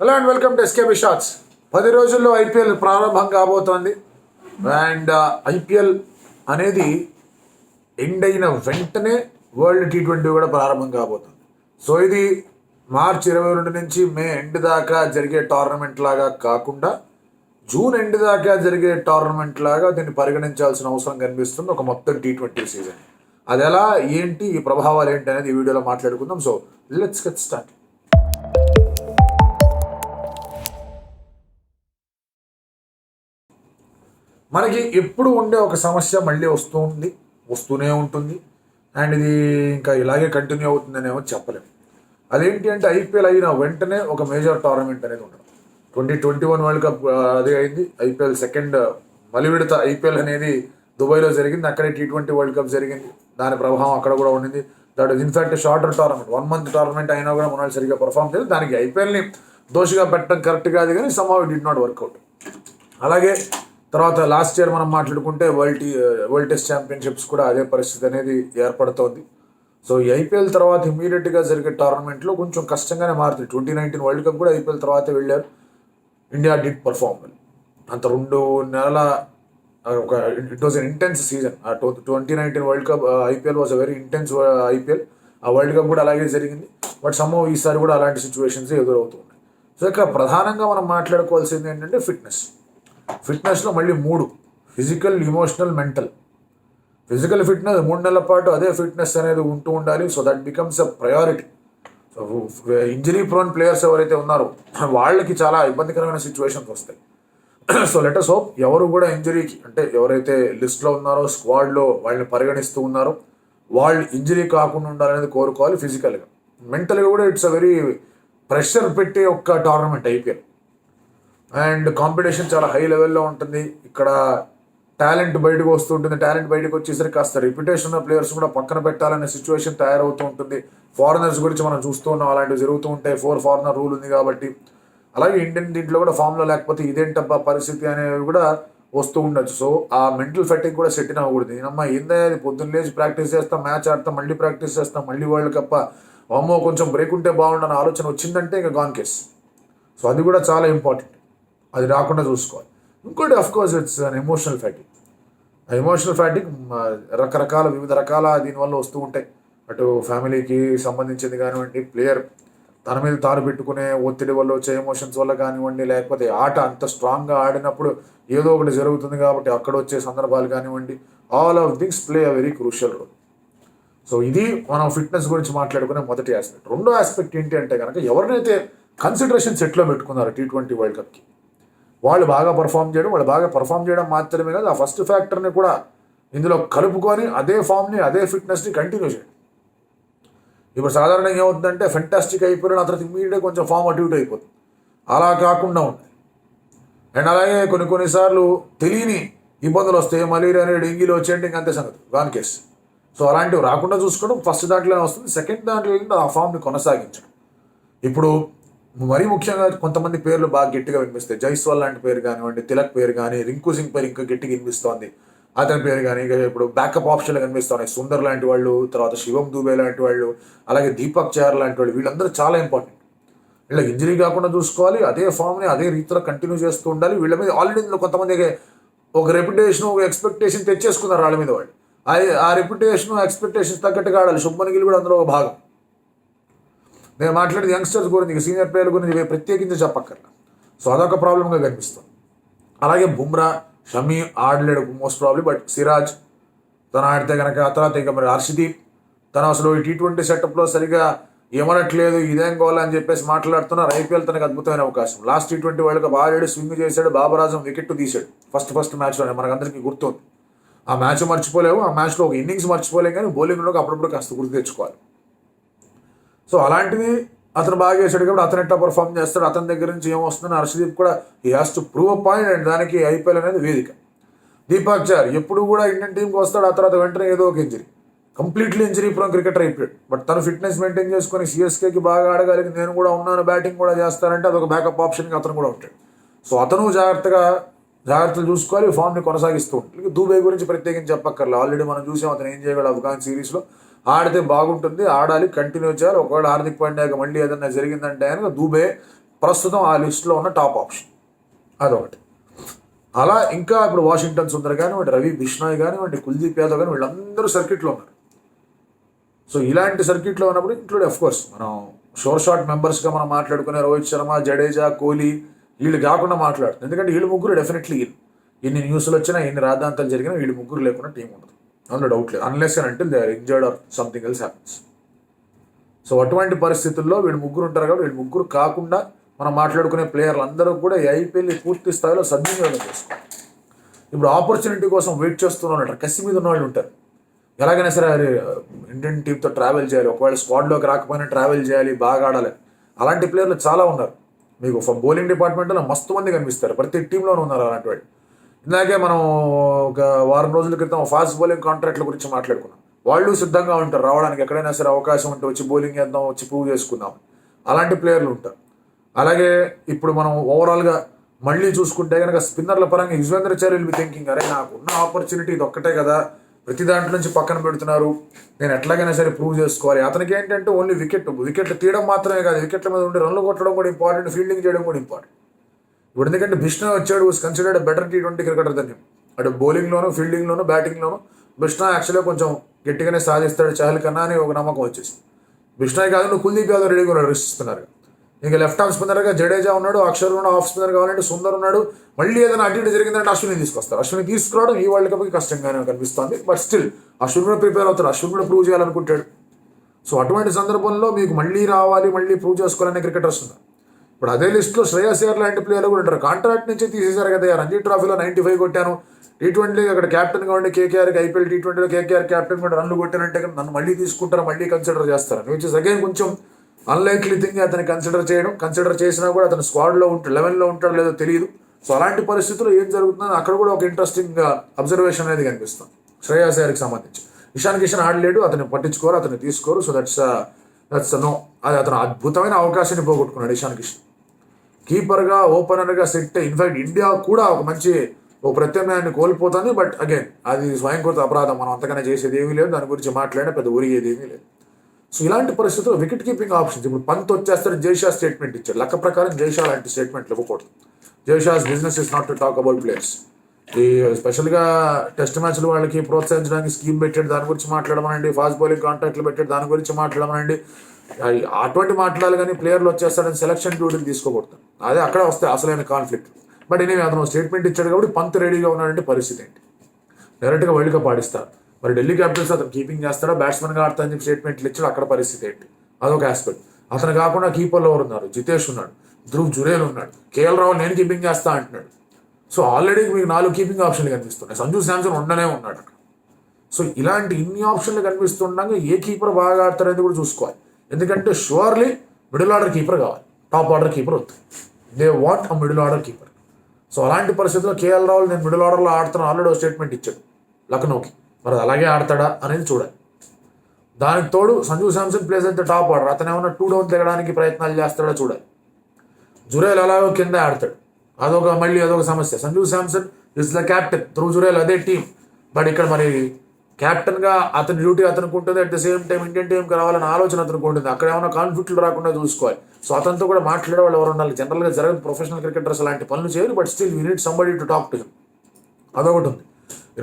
Hello and welcome to SKB shots. 10 రోజుల్లో IPL ప్రారంభం కాబోతోంది. అండ్ ఐపీఎల్ అనేది ఎండ్ అయిన వెంటనే వరల్డ్ T20 కూడా ప్రారంభం కాబోతుంది. సో ఇది మార్చి 22 నుంచి మే ఎండ్ దాకా జరిగే టోర్నమెంట్ లాగా కాకుండా జూన్ ఎండ్ దాకా జరిగే టోర్నమెంట్ లాగా దీన్ని పరిగణించాల్సిన అవసరం కనిపిస్తుంది. ఒక మొత్తం T20 సీజన్ అది ఎలా, ఏంటి, ఈ ప్రభావాలు ఏంటి అనేది ఈ వీడియోలో మాట్లాడుకుందాం. So let's get start. మనకి ఎప్పుడు ఉండే ఒక సమస్య మళ్ళీ వస్తూనే ఉంటుంది. అండ్ ఇది ఇంకా ఇలాగే కంటిన్యూ అవుతుందనేమో చెప్పలేము. అదేంటి అంటే ఐపీఎల్ అయిన వెంటనే ఒక మేజర్ టోర్నమెంట్ అనేది ఉండడం. 2021 వరల్డ్ కప్ అదే అయింది. ఐపీఎల్ సెకండ్ మలి విడత ఐపీఎల్ అనేది దుబాయ్లో జరిగింది. అక్కడే T20 వరల్డ్ కప్ జరిగింది. దాని ప్రభావం అక్కడ కూడా ఉండింది. That is in fact shorter tournament, 1 month tournament అయినా కూడా మన సరిగ్గా పర్ఫామ్ చేయలేదు. దానికి ఐపీఎల్ని దోషిగా పెట్టడం కరెక్ట్ కాదు, కానీ somehow it did not work out. అలాగే తర్వాత లాస్ట్ ఇయర్ మనం మాట్లాడుకుంటే వరల్డ్ టెస్ట్ ఛాంపియన్షిప్స్ కూడా అదే పరిస్థితి అనేది ఏర్పడుతోంది. సో ఈ ఐపీఎల్ తర్వాత ఇమీడియట్గా జరిగే టోర్నమెంట్లో కొంచెం కష్టంగానే మారుతుంది. 2019 వరల్డ్ కప్ కూడా ఐపీఎల్ తర్వాతే వెళ్ళారు. India did perform well. అంత 2 నెలల ఒక it was an intense season. 2019 world cup IPL was a very intense IPL. ఆ వరల్డ్ కప్ కూడా అలాగే జరిగింది. బట్ సమ్హౌ ఈసారి కూడా అలాంటి సిచ్యువేషన్స్ ఎదురవుతూ ఉన్నాయి. సో ఇక్కడ ప్రధానంగా మనం మాట్లాడుకోవాల్సింది ఏంటంటే ఫిట్నెస్లో మళ్ళీ 3: physical, emotional, mental. Physical fitness 3 నెలల పాటు అదే ఫిట్నెస్ అనేది ఉంటూ ఉండాలి. So that becomes a priority. So injury prone players ఎవరైతే ఉన్నారో వాళ్ళకి చాలా ఇబ్బందికరమైన సిచ్యువేషన్స్ వస్తాయి. సో లెటర్స్ హోప్ ఎవరు కూడా ఇంజరీకి, అంటే ఎవరైతే లిస్ట్లో ఉన్నారో స్క్వాడ్లో వాళ్ళని పరిగణిస్తూ ఉన్నారో వాళ్ళు ఇంజరీ కాకుండా ఉండాలనేది కోరుకోవాలి. ఫిజికల్గా, మెంటల్గా కూడా ఇట్స్ అ వెరీ ప్రెషర్ పెట్టే ఒక టోర్నమెంట్ ఐపీఎల్. అండ్ కాంపిటీషన్ చాలా హై లెవెల్లో ఉంటుంది. ఇక్కడ టాలెంట్ బయటకు వస్తుంటుంది. టాలెంట్ బయటకు వచ్చేసరికి కాస్త రిప్యుటేషన్ ఉన్న ప్లేయర్స్ కూడా పక్కన పెట్టాలనే సిచ్యువేషన్ తయారవుతూ ఉంటుంది. ఫారినర్స్ గురించి మనం చూస్తూ ఉన్నాం, అలాంటివి జరుగుతూ ఉంటాయి. 4 ఫారినర్ రూల్ ఉంది కాబట్టి. అలాగే ఇండియన్ దీంట్లో కూడా ఫామ్లో లేకపోతే ఇదేంటబ్బా పరిస్థితి అనేవి కూడా వస్తూ ఉండొచ్చు. సో ఆ మెంటల్ ఫెటిక్ కూడా సెట్ అవ్వకూడదు. నేనమ్మా ఏందా అది, పొద్దున్న లేచి ప్రాక్టీస్ చేస్తాం, మ్యాచ్ ఆడతాం, మళ్ళీ ప్రాక్టీస్ చేస్తాం, మళ్ళీ వరల్డ్ కప్, అమ్మో కొంచెం బ్రేక్ ఉంటే బాగుండని ఆలోచన వచ్చిందంటే ఇంకా గాన్ కేస్. సో అది కూడా చాలా ఇంపార్టెంట్. అది రాకుండా చూసుకోవాలి. ఇంకోటి of course it's an emotional fatigue. ఆ ఎమోషనల్ ఫ్యాటిక్ వివిధ రకాల దీనివల్ల వస్తూ ఉంటాయి. అటు ఫ్యామిలీకి సంబంధించింది కానివ్వండి, ప్లేయర్ తన మీద తాను పెట్టుకునే ఒత్తిడి వల్ల వచ్చే ఎమోషన్స్ వల్ల కానివ్వండి, లేకపోతే ఆట అంత స్ట్రాంగ్గా ఆడినప్పుడు ఏదో ఒకటి జరుగుతుంది కాబట్టి అక్కడ వచ్చే సందర్భాలు కానివ్వండి, all of things play a very crucial role. So ఇది మనం ఫిట్నెస్ గురించి మాట్లాడుకునే మొదటి ఆస్పెక్ట్. రెండో ఆస్పెక్ట్ ఏంటి అంటే కనుక ఎవరినైతే కన్సిడరేషన్ సెట్లో పెట్టుకున్నారు T20 వరల్డ్ కప్కి, వాళ్ళు బాగా పర్ఫామ్ చేయడం మాత్రమే కాదు, ఆ ఫస్ట్ ఫ్యాక్టర్ని కూడా ఇందులో కలుపుకొని అదే ఫామ్ని, అదే ఫిట్నెస్ని కంటిన్యూ చేయండి. ఇప్పుడు సాధారణంగా ఏమవుతుందంటే ఫెంటాస్టిక్ అయిపోయిన ఆ తర్వాత ఇమీడియట్గా కొంచెం ఫామ్ అటు ఇటు అయిపోతుంది. అలా కాకుండా ఉంది. అండ్ అలాగే కొన్నిసార్లు తెలియని ఇబ్బందులు వస్తాయి. మలేరియా అనేది, డెంగీలో వచ్చేయండి, ఇంక అంతే సంగతి, గాన్ కేస్. సో అలాంటివి రాకుండా చూసుకోవడం ఫస్ట్ దాంట్లోనే వస్తుంది. సెకండ్ దాంట్లో ఆ ఫామ్ని కొనసాగించడం. ఇప్పుడు మరీ ముఖ్యంగా కొంతమంది పేర్లు బాగా గట్టిగా వినిపిస్తాయి. జైస్వాల్ లాంటి పేరు కానివ్వండి, తిలక్ పేరు కానీ, రింకు సింగ్ పేరు ఇంకా గట్టిగా వినిపిస్తోంది. అతని పేరు కానీ ఇప్పుడు బ్యాకప్ ఆప్షన్లు కనిపిస్తున్నాయి. సుందర్ లాంటి వాళ్ళు, తర్వాత శివం దూబే లాంటి వాళ్ళు, అలాగే దీపక్ చహర్ లాంటి వాళ్ళు, వీళ్ళందరూ చాలా ఇంపార్టెంట్. వీళ్ళకి ఇంజరీ కాకుండా చూసుకోవాలి, అదే ఫామ్ని అదే రీతిలో కంటిన్యూ చేస్తూ ఉండాలి. వీళ్ళ మీద ఆల్రెడీ ఇందులో కొంతమంది ఒక రెప్యుటేషన్, ఒక ఎక్స్పెక్టేషన్ తెచ్చేసుకున్నారు వాళ్ళ మీద. వాళ్ళు ఆ రెప్యుటేషన్, ఎక్స్పెక్టేషన్స్ తగ్గట్టుగా ఆడాలి. శుభ్మన్ గిల్ కూడా అందులో ఒక భాగం. నేను మాట్లాడేది యంగ్స్టర్స్ గురించి, సీనియర్ ప్లేయర్ల గురించి ప్రత్యేకించి చెప్పక్కర్లా. సో అదొక ప్రాబ్లంగా కనిపిస్తుంది. అలాగే బుమ్రా, షమీ ఆడలేడు మోస్ట్ ప్రాబ్లీ, బట్ సిరాజ్ తను ఆడితే కనుక, ఆ తర్వాత ఇక మరి హర్షదీప్ తను అసలు ఈ T20 సెటప్లో సరిగా ఏమనట్లేదు, ఇదేం కావాలని చెప్పేసి మాట్లాడుతున్నారు. ఐపీఎల్ తనకు అద్భుతమైన అవకాశం. లాస్ట్ T20 వరల్డ్ కప్ ఆడాడు, స్వింగ్ చేశాడు, బాబర్ ఆజం వికెట్ తీశాడు ఫస్ట్ మ్యాచ్లోనే. మనకందరికీ గుర్తుంది. ఆ మ్యాచ్ మర్చిపోలేము, ఆ మ్యాచ్లో ఒక ఇన్నింగ్స్ మర్చిపోలేము, కానీ బౌలింగ్లో అప్పుడప్పుడు కాస్త గుర్తు తెచ్చుకోవాలి. సో అలాంటివి అతను బాగా చేశాడు కాబట్టి అతను ఎట్లా పర్ఫామ్ చేస్తాడు, అతని దగ్గర నుంచి ఏమొస్తుందని హర్షదీప్ కూడా he has to prove a point. And దానికి ఐపీఎల్ అనేది వేదిక. దీపక్ చహర్ ఎప్పుడు కూడా ఇండియన్ టీంకి వస్తాడు, ఆ తర్వాత వెంటనే ఏదో ఒక injury, completely injury prone cricketer అయిపోయాడు. బట్ తను ఫిట్నెస్ మెయింటైన్ చేసుకొని సిఎస్కేకి బాగా ఆడగలిగి నేను కూడా ఉన్నాను, బ్యాటింగ్ కూడా చేస్తానంటే అదొక బ్యాకప్ ఆప్షన్గా అతను కూడా ఉంటాడు. సో అతను జాగ్రత్తలు చూసుకోవాలి, ఫామ్ని కొనసాగిస్తూ ఉంటాడు. దూబే గురించి ప్రత్యేకించి చెప్పక్కర్లేదు, ఆల్రెడీ మనం చూసాం అతను ఏం చేయగలడు అఫ్ఘాన్ సిరీస్లో. ఆడితే బాగుంటుంది, ఆడాలి, కంటిన్యూ చేయాలి. ఒకవేళ హార్దిక్ పాండ్యాకి మళ్ళీ ఏదన్నా జరిగిందంటే కనుక దూబే ప్రస్తుతం ఆ లిస్టులో ఉన్న టాప్ ఆప్షన్. అదొకటి. అలా ఇంకా ఇప్పుడు వాషింగ్టన్ సుందర్ కానివ్వండి, రవి బిష్నాయ్ కానివ్వండి, కుల్దీప్ యాదవ్ కానీ వీళ్ళందరూ సర్కిట్లో ఉన్నారు. సో ఇలాంటి సర్కిట్లో ఉన్నప్పుడు ఇంక్లూడ్ ఆఫ్ కోర్స్ మనం షోర్ షాట్ మెంబర్స్గా మనం మాట్లాడుకునే రోహిత్ శర్మ, జడేజా, కోహ్లీ వీళ్ళు కాకుండా మాట్లాడుతుంది. ఎందుకంటే వీళ్ళు ముగ్గురు డెఫినెట్లీ ఎన్ని న్యూస్లు వచ్చినా ఎన్ని రాద్ధాంతాలు జరిగినా వీళ్ళు ముగ్గురు లేకుండా టీం ఉండదు, అందులో డౌట్ లేదు. అన్లెస్ అండ్ అంటే they are injured or something else happens. So అటువంటి పరిస్థితుల్లో వీళ్ళు ముగ్గురు ఉంటారు కాబట్టి వీళ్ళు ముగ్గురు కాకుండా మనం మాట్లాడుకునే ప్లేయర్లు అందరూ కూడా ఈ ఐపీఎల్ని పూర్తి స్థాయిలో సద్వినియోగం చేసుకోవాలి. ఇప్పుడు ఆపర్చునిటీ కోసం వెయిట్ చేస్తున్నారు, కసి మీద ఉన్న వాళ్ళు ఉంటారు. ఎలాగైనా సరే ఇండియన్ టీంతో ట్రావెల్ చేయాలి, ఒకవేళ స్క్వాడ్లోకి రాకపోయినా ట్రావెల్ చేయాలి, బాగా ఆడాలి. అలాంటి ప్లేయర్లు చాలా ఉన్నారు. మీకు బౌలింగ్ డిపార్ట్మెంట్లో మస్తు మంది కనిపిస్తారు, ప్రతి టీంలోనూ ఉన్నారు అలాంటి వాళ్ళు. ఇందాకే మనం ఒక వారం రోజుల క్రితం ఫాస్ట్ బౌలింగ్ కాంట్రాక్ట్ల గురించి మాట్లాడుకున్నాం. వాళ్ళు సిద్ధంగా ఉంటారు రావడానికి, ఎక్కడైనా సరే అవకాశం ఉంటే వచ్చి బౌలింగ్ చేద్దాం, వచ్చి ప్రూవ్ చేసుకుందాం. అలాంటి ప్లేయర్లు ఉంటారు. అలాగే ఇప్పుడు మనం ఓవరాల్గా మళ్ళీ చూసుకుంటే కనుక స్పిన్నర్ల పరంగా Yuzvendra Chahal will be thinking, అరే నాకు ఉన్న ఆపర్చునిటీ ఇది ఒక్కటే కదా, ప్రతి దాంట్లో నుంచి పక్కన పెడుతున్నారు, నేను ఎట్లాగైనా సరే ప్రూవ్ చేసుకోవాలి. అతనికి ఏంటంటే ఓన్లీ వికెట్లు తీయడం మాత్రమే కాదు, వికెట్ల మీద ఉండి రన్లు కొట్టడం కూడా ఇంపార్టెంట్, ఫీల్డింగ్ చేయడం కూడా ఇంపార్టెంట్. ఇప్పుడు ఎందుకంటే బిష్నా వచ్చాడు, was considered better T20 cricketer దాన్ని. అటు బౌలింగ్లోను, ఫీల్డింగ్లోను, బ్యాటింగ్లోను బిష్నా యాక్చువల్గా కొంచెం గట్టిగానే సాధిస్తాడు చహల్ కన్నా అని ఒక నమ్మకం వచ్చేసి. బిష్నా కాదు, నువ్వు కుల్దీప్ యాదవ్ రెడీగా ఉన్నాడు రిస్తున్నారు. ఇంకా లెఫ్ట్ ఆఫ్ స్పిన్నర్గా జడేజా ఉన్నాడు, అక్షర్ ఉన్నాడు, ఆఫ్ స్పిన్నర్ కావాలంటే సుందర్ ఉన్నాడు. మళ్ళీ ఏదైనా అటు ఇటు జరిగిందంటే అశ్విని తీసుకొస్తారు. అశ్విని తీసుకురావడం ఈ వరల్డ్ కప్కి కష్టంగానే కనిపిస్తుంది. బట్ స్టిల్ అశ్విన్ కూడా ప్రిపేర్ అవుతాడు, అశ్విన్ కూడా ప్రూవ్ చేయాలనుకుంటాడు. సో అటువంటి సందర్భంలో మీకు మళ్ళీ రావాలి, మళ్ళీ ప్రూవ్ చేసుకోవాలనే క్రికెటర్స్ ఉన్నారు. ఇప్పుడు అదే లిస్టులో శ్రేయస్ అయ్యర్ లాంటి ప్లేయర్లు కూడా ఉంటారు. కాంట్రాక్ట్ నుంచి తీసేశారు కదా, రంజీ ట్రోఫీలో 95 కొట్టాను, T20 అక్కడ క్యాప్టెన్గా ఉండి కేకేఆర్కి ఐపీఎల్ T20లో కేకేఆర్ క్యాప్టెన్ కూడా రన్లు కొట్టానంటే నన్ను మళ్ళీ తీసుకుంటారు, మళ్ళీ కన్సిడర్ చేస్తారు. విచ్ ఇస్ అగైన్ కొంచెం అన్లైక్లీ థింగ్. అతన్ని కన్సిడర్ చేసినా కూడా అతను స్క్వాడ్లో ఉంటాడు, 11లో ఉంటాడో లేదో తెలియదు. సో అలాంటి పరిస్థితుల్లో ఏం జరుగుతుందో అక్కడ కూడా ఒక ఇంట్రెస్టింగ్ అబ్జర్వేషన్ అనేది కనిపిస్తుంది శ్రేయస్ అయ్యర్కి సంబంధించి. ఇషాన్ కిషన్ ఆడలేడు, అతన్ని పట్టించుకోరు, అతన్ని తీసుకోరు. So that's no. అది అతను అద్భుతమైన అవకాశాన్ని పోగొట్టుకున్నాడు ఇషాన్ కిషన్. కీపర్గా, ఓపెనర్గా సెట్. ఇన్ఫాక్ట్ ఇండియా కూడా ఒక మంచి ప్రత్యామ్నాయాన్ని కోల్పోతుంది. బట్ అగైన్ అది స్వయంకృత అపరాధం, మనం అంతగానే చేసేది ఏమీ లేదు, దాని గురించి మాట్లాడినా పెద్ద ఊరిగేది ఏమీ లేదు. సో ఇలాంటి పరిస్థితుల్లో వికెట్ కీపింగ్ ఆప్షన్స్. ఇప్పుడు పంత్ వచ్చేస్తాడు, జైషా స్టేట్మెంట్ ఇచ్చాడు. లెక్క ప్రకారం జైషా లాంటి స్టేట్మెంట్లు ఇవ్వకూడదు. జైషాస్ business is not to talk about players. ఈ స్పెషల్గా టెస్ట్ మ్యాచ్లు వాళ్ళకి ప్రోత్సహించడానికి స్కీమ్ పెట్టాడు, దాని గురించి మాట్లాడమనండి. ఫాస్ట్ బౌలింగ్ కాంట్రాక్ట్లు పెట్టాడు, దాని గురించి మాట్లాడమనండి. అటువంటి మాట్లాడాలి కానీ ప్లేయర్లు వచ్చేస్తాడని సెలక్షన్ డ్యూటీని తీసుకోకూడదు. అదే అక్కడ వస్తే అసలైన కాన్ఫ్లిక్ట్. బట్ ఎనీవే అతను స్టేట్మెంట్ ఇచ్చాడు కాబట్టి పంత్ రెడీగా ఉన్నాడంటే పరిస్థితి ఏంటి? డైరెక్ట్గా వరల్డ్ కప్ ఆడిస్తారు. మరి ఢిల్లీ క్యాపిటల్స్ అతను కీపింగ్ చేస్తాడా, బ్యాట్స్మెన్గా ఆడతా అని చెప్పి స్టేట్మెంట్లు ఇచ్చాడు, అక్కడ పరిస్థితి ఏంటి? అదొక ఆస్పెక్ట్. అతను కాకుండా కీపర్లో ఎవరు ఉన్నారు? జితేష్ ఉన్నాడు, ధ్రువ్ జురేల్ ఉన్నాడు, కేఎల్ రాహుల్ నేను కీపింగ్ చేస్తా అంటున్నాడు. సో ఆల్రెడీ మీకు 4 కీపింగ్ ఆప్షన్లు కనిపిస్తున్నాయి. సంజు శాంసన్ ఉండనే ఉన్నాడు అక్కడ. సో ఇలాంటి ఇన్ని ఆప్షన్లు కనిపిస్తుండగా ఏ కీపర్ బాగా ఆడతారనేది కూడా చూసుకోవాలి. ఎందుకంటే షూర్లీ మిడిల్ ఆర్డర్ కీపర్ కావాలి, టాప్ ఆర్డర్ కీపర్ వద్దు. They want a middle order keeper. So అలాంటి పరిస్థితుల్లో కేఎల్ రాహుల్ నేను మిడిల్ ఆర్డర్లో ఆడుతాను ఆల్రెడీ స్టేట్మెంట్ ఇచ్చాడు లక్నోకి. మరి అలాగే ఆడతాడా అనేది చూడాలి. దానికి తోడు సంజు శాంసన్ ప్లేస్ అయితే టాప్ ఆర్డర్, అతను ఏమన్నా 2 డౌన్ తెగడానికి ప్రయత్నాలు చేస్తాడో చూడాలి. జురేల్ అలాగో కింద ఆడతాడు, అదొక సమస్య. Sanju Samson is the captain, Dhruv Jurel అదే టీం. బట్ ఇక్కడ మరి క్యాప్టెన్గా అతని డ్యూటీ అతనికి ఉంటుంది, at the same time Indian టీంకి రావాలని ఆలోచన అతనికి ఉంటుంది. అక్కడ ఏమైనా కాన్ఫ్లిక్ట్లు రాకుండా చూసుకోవాలి. సో అతనితో కూడా మాట్లాడే వాళ్ళు ఎవరు ఉండాలి? జనరల్గా జరగదు, ప్రొఫెషనల్ క్రికెటర్స్ అలాంటి పనులు చేయరు. But still we need somebody to talk to him. అదొకటి ఉంది.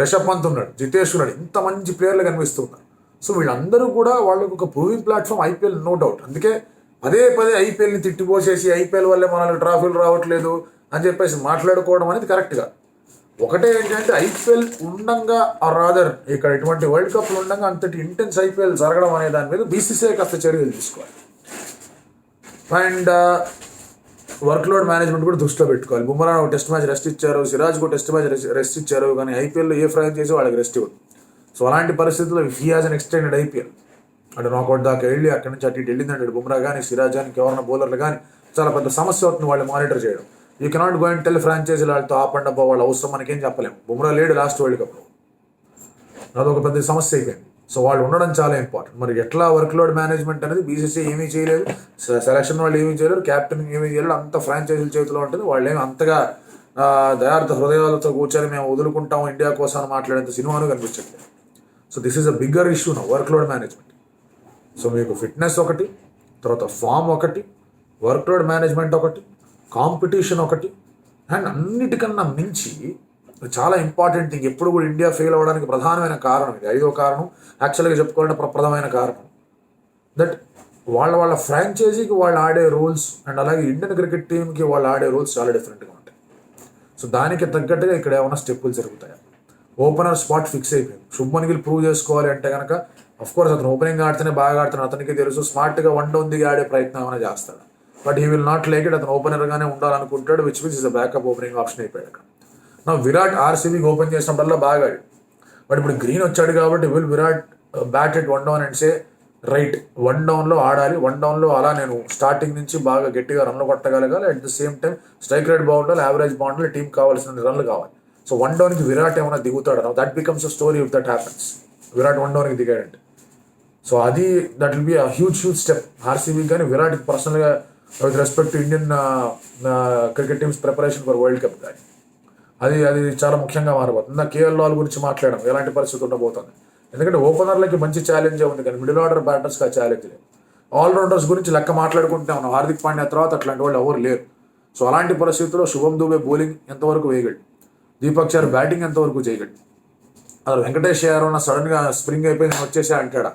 రిషబ్ పంత్ ఉన్నాడు, జితేష్ ఉన్నాడు, ఇంత మంచి ప్లేయర్లు కనిపిస్తున్నారు. సో వీళ్ళందరూ కూడా వాళ్ళకి ఒక proving platform IPL, no doubt. అందుకే పదే ఐపీఎల్ని తిట్టిపోసేసి ఐపీఎల్ వల్లే మనల్ని ట్రాఫీలు రావట్లేదు అని చెప్పేసి మాట్లాడుకోవడం అనేది కరెక్ట్గా. ఒకటే ఏంటంటే ఐపీఎల్ ఉండంగా ఆర్ రాదర్ ఇక్కడ ఇటువంటి వరల్డ్ కప్లు ఉండంగా అంతటి ఇంటెన్స్ ఐపీఎల్ జరగడం అనే దాని మీద బీసీసీఐ కాస్త చర్యలు తీసుకోవాలి. అండ్ వర్క్ లోడ్ మేనేజ్మెంట్ కూడా దృష్టిలో పెట్టుకోవాలి. బుమ్రా ఒక టెస్ట్ మ్యాచ్ రెస్ట్ ఇచ్చారు, సిరాజ్ కూడా టెస్ట్ మ్యాచ్ రెస్ట్ ఇచ్చారు, కానీ ఐపీఎల్లో ఏ ఫ్రాంచైజీ చేసి వాళ్ళకి రెస్ట్ ఇవ్వదు. సో అలాంటి పరిస్థితుల్లో he has an extended IPL. అంటే నాకౌట్ దాకా వెళ్ళి అక్కడి నుంచి అటు ఇటు వెళ్ళిందంటే బుమ్రా కానీ సిరాజ్ కానీ ఎవరైనా బౌలర్లు కానీ చాలా పెద్ద సమస్య అవుతుంది వాళ్ళు మానిటర్ చేయడం. You cannot go and tell ఫ్రాంచైజీలు వాళ్ళతో ఆపండి వాళ్ళ అవసరం మనకేం చెప్పలేము. బుమ్రా లేడు లాస్ట్ వరల్డ్ కప్లో, అదొక పెద్ద సమస్య అయిపోయింది. సో వాళ్ళు ఉండడం చాలా ఇంపార్టెంట్. మరి ఎట్లా వర్క్ లోడ్ మేనేజ్మెంట్ అనేది బీసీసీ ఏమీ చేయలేదు, సెలక్షన్ వాళ్ళు ఏమీ చేయలేరు, క్యాప్టెన్ ఏమీ చేయలేరు, అంత ఫ్రాంచైజీల చేతిలో ఉంటుంది. వాళ్ళు ఏమి అంతగా దయార్థ హృదయాలతో కూర్చొని మేము వదులుకుంటాం ఇండియా కోసం అని మాట్లాడేంత సినిమాను కనిపించట్లేదు. So this is a bigger issue నా వర్క్ లోడ్ మేనేజ్మెంట్. సో మీకు ఫిట్నెస్ ఒకటి, తర్వాత ఫామ్ ఒకటి, వర్క్ లోడ్ మేనేజ్మెంట్ ఒకటి, కాంపిటీషన్ ఒకటి, అండ్ అన్నిటికన్నా మించి చాలా ఇంపార్టెంట్ థింగ్, ఎప్పుడు కూడా ఇండియా ఫెయిల్ అవ్వడానికి ప్రధానమైన కారణం ఇది, 5వ కారణం యాక్చువల్గా చెప్పుకోవాలంటే ప్రధానమైన కారణం దట్ వాళ్ళ ఫ్రాంచైజీకి వాళ్ళు ఆడే రూల్స్ అండ్ అలాగే ఇండియన్ క్రికెట్ టీంకి వాళ్ళు ఆడే రూల్స్ చాలా డిఫరెంట్గా ఉంటాయి. సో దానికి తగ్గట్టుగా ఇక్కడ ఏమైనా స్టెప్పులు జరుగుతాయి. ఓపెనర్ స్పాట్ ఫిక్స్ అయిపోయింది. శుభ్మన్ గిల్ ప్రూవ్ చేసుకోవాలి అంటే కనుక కోర్స్ అతను ఓపెనింగ్ ఆడితేనే బాగా ఆడుతున్నాడు, అతనికి తెలుసు. స్మార్ట్గా వన్ డౌన్ దిగి ఆడే ప్రయత్నం ఏమైనా చేస్తాడు, but he will not like it. అతను ఓపెనర్గానే ఉండాలనుకుంటాడు, which means is a backup opening option అయిపోయాడు. నా విరాట్ ఆర్సీబీకి ఓపెన్ చేసినప్పుడల్లా బాగా ఆడి, బట్ ఇప్పుడు గ్రీన్ వచ్చాడు కాబట్టి will Virat bat at one down and say right, one డౌన్లో ఆడాలి, వన్ డౌన్లో అలా నేను స్టార్టింగ్ నుంచి బాగా గట్టిగా రన్లు కొట్టగలగాలి, at the same time strike rate బాగుండాలి, యావరేజ్ బాగుండాలి, టీం కావాల్సిన రన్లు కావాలి. సో వన్ డౌన్కి విరాట్ ఏమైనా దిగుతాడు, that becomes a story if that happens. Virat one డౌన్కి దిగాడంటే సో అది that will be a huge step RCB. కానీ విరాట్ పర్సనల్గా with respect to Indian cricket teams preparation for world cup కానీ అది చాలా ముఖ్యంగా మారబోతుంది. నా కేఎల్ రాహుల్ గురించి మాట్లాడడం ఎలాంటి పరిస్థితి ఉండబోతుంది, ఎందుకంటే ఓపెనర్లకి మంచి ఛాలెంజే ఉంది కానీ మిడిల్ ఆర్డర్ బ్యాటర్స్కి ఆ ఛాలెంజ్ లేదు. ఆల్రౌండర్స్ గురించి లెక్క మాట్లాడుకుంటే ఉన్నాం, హార్దిక్ పాండ్యా తర్వాత అట్లాంటి వాళ్ళు ఎవరు లేరు. సో అలాంటి పరిస్థితుల్లో శుభం దూబే బౌలింగ్ ఎంతవరకు వేయగలడు, దీపక్ చహర్ బ్యాటింగ్ ఎంతవరకు చేయగలడు, అసలు వెంకటేష్ యాదవ్ సడన్గా స్ప్రింగ్ అయిపోయి వచ్చేసా అంటాడా,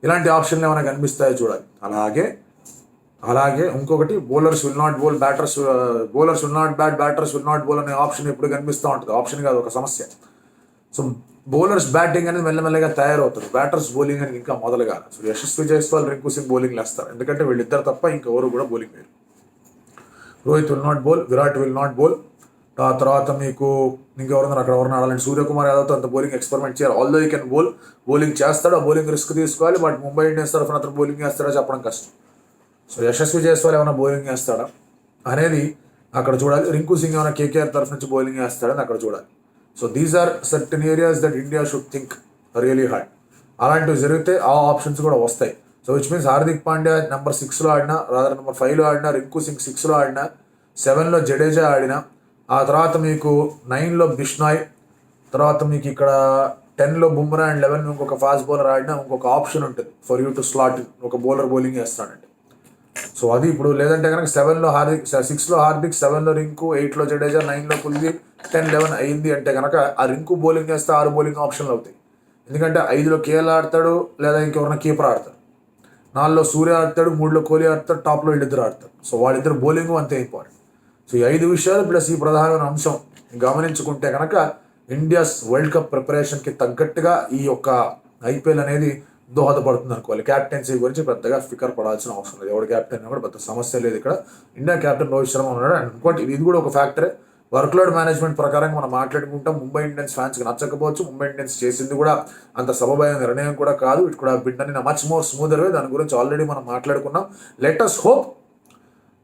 ఇలాంటి ఆప్షన్లు ఏమైనా కనిపిస్తాయో చూడాలి. అలాగే ఇంకొకటి bowlers will not bowl, bowlers will not bat, batters will not bowl అనే ఆప్షన్ ఎప్పుడు కనిపిస్తూ ఉంటుంది. ఆప్షన్ కాదు, ఒక సమస్య. సో బౌలర్స్ బ్యాటింగ్ అనేది మెల్లమెల్లగా తయారవుతారు, బ్యాటర్స్ బౌలింగ్ అనేది ఇంకా మొదలు కాదు. సో యశస్వి జైస్వాల్, రింకు సింగ్ బౌలింగ్ వేస్తారు, ఎందుకంటే వీళ్ళిద్దరు తప్ప ఇంకెవరు కూడా బౌలింగ్ వేరు. Rohit will not bowl, Virat will not bowl. ఆ తర్వాత మీకు ఇంకెవరన్నా అక్కడ ఎవరన్నా ఆడాలంటే సూర్యకుమార్ యాదవ్తో అంత బౌలింగ్ ఎక్స్పెరిమెంట్ చేయాలి. ఆల్దో యూ కెన్ బౌలింగ్ చేస్తాడు, ఆ బౌలింగ్ రిస్క్ తీసుకోవాలి, బట్ ముంబై ఇండియన్స్ తరఫున అతను బౌలింగ్ వేస్తాడో చెప్పడం కష్టం. సో యశస్వి జైస్వాల్ ఏమైనా బౌలింగ్ వేస్తాడా అనేది అక్కడ చూడాలి. రింకు సింగ్ ఏమైనా కేకేఆర్ తరఫు నుంచి బౌలింగ్ వేస్తాడని అక్కడ చూడాలి. So these are certain areas that India should think really hard. అలాంటివి జరిగితే ఆ ఆప్షన్స్ కూడా వస్తాయి. సో విచ్ మీన్స్ హార్దిక్ పాండ్యా నెంబర్ 6లో ఆడినా, రాదర్ నెంబర్ 5లో ఆడినా, రింకు సింగ్ 6లో ఆడినా, 7లో జడేజా ఆడినా, ఆ తర్వాత మీకు 9లో బిష్నాయ్, తర్వాత మీకు ఇక్కడ 10లో బుమ్రా అండ్ 11 ఇంకొక ఫాస్ట్ బౌలర్ ఆడినా ఇంకొక ఆప్షన్ ఉంటుంది ఫర్ యూ టు స్లాట్ ఒక బౌలర్ బౌలింగ్ వేస్తాడంటే. సో అది ఇప్పుడు లేదంటే కనుక 7లో హార్దిక్, 6లో హార్దిక్, 7లో రింకు, 8లో జడేజా, 9లో కుల్దీప్, 10, 11 అయింది అంటే కనుక ఆ రింకు బౌలింగ్ వేస్తే 6 బౌలింగ్ ఆప్షన్లు అవుతాయి. ఎందుకంటే 5లో కేఎల్ ఆడతాడు, లేదా ఇంకెవరైనా కీపర్ ఆడతాడు, 4లో సూర్య ఆడతాడు, 3లో కోహ్లీ ఆడతాడు, టాప్లో వీళ్ళిద్దరు ఆడతారు. సో వాళ్ళిద్దరు బౌలింగ్ అంతే ఇంపార్టెంట్. సో ఈ 5 విషయాలు ప్లస్ ఈ ప్రధానమైన అంశం గమనించుకుంటే కనుక ఇండియాస్ వరల్డ్ కప్ ప్రిపరేషన్కి తగ్గట్టుగా ఈ యొక్క ఐపీఎల్ అనేది దోహదపడుతుంది అనుకోవాలి. క్యాప్టెన్సీ గురించి పెద్దగా ఫికర్ పడాల్సిన అవసరం లేదు, ఎవరు క్యాప్టెన్ కూడా పెద్ద సమస్య లేదు. ఇక్కడ ఇండియా క్యాప్టెన్ రోహిత్ శర్మ ఉన్నాడు. అండ్ ఇంకోటి ఇది కూడా ఒక ఫ్యాక్టరే, వర్క్లోడ్ మేనేజ్మెంట్ ప్రకారంగా మనం మాట్లాడుకుంటాం. ముంబై ఇండియన్స్ ఫ్యాన్స్కి నచ్చకపోవచ్చు, ముంబై ఇండియన్స్ చేసింది కూడా అంత సబబైన నిర్ణయం కూడా కాదు. ఇట్ కూడా బిట్ అని మచ్ మోర్ స్మూదర్ వే, దాని గురించి ఆల్రెడీ మనం మాట్లాడుకున్నాం. లెట్ అస్ హోప్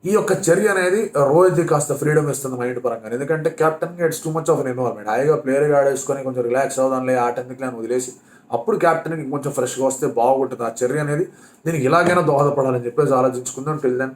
ఈ యొక్క చర్య అనేది రోహిత్కి కాస్త ఫ్రీడమ్ ఇస్తుంది మైండ్ పరంగా, ఎందుకంటే కెప్టెన్గా it's too much of an involvement. హాయిగా ప్లేయర్గా ఆడేసుకొని కొంచెం రిలాక్స్ అవుదాంలే, ఆట ఎందుకులే అని వదిలేసి అప్పుడు క్యాప్టెన్కి కొంచెం ఫ్రెష్గా వస్తే బాగుంటుంది. ఆ చర్య అనేది దీనికి ఇలాగైనా దోహదపడాలని చెప్పేసి ఆలోచించుకుందాం. Till then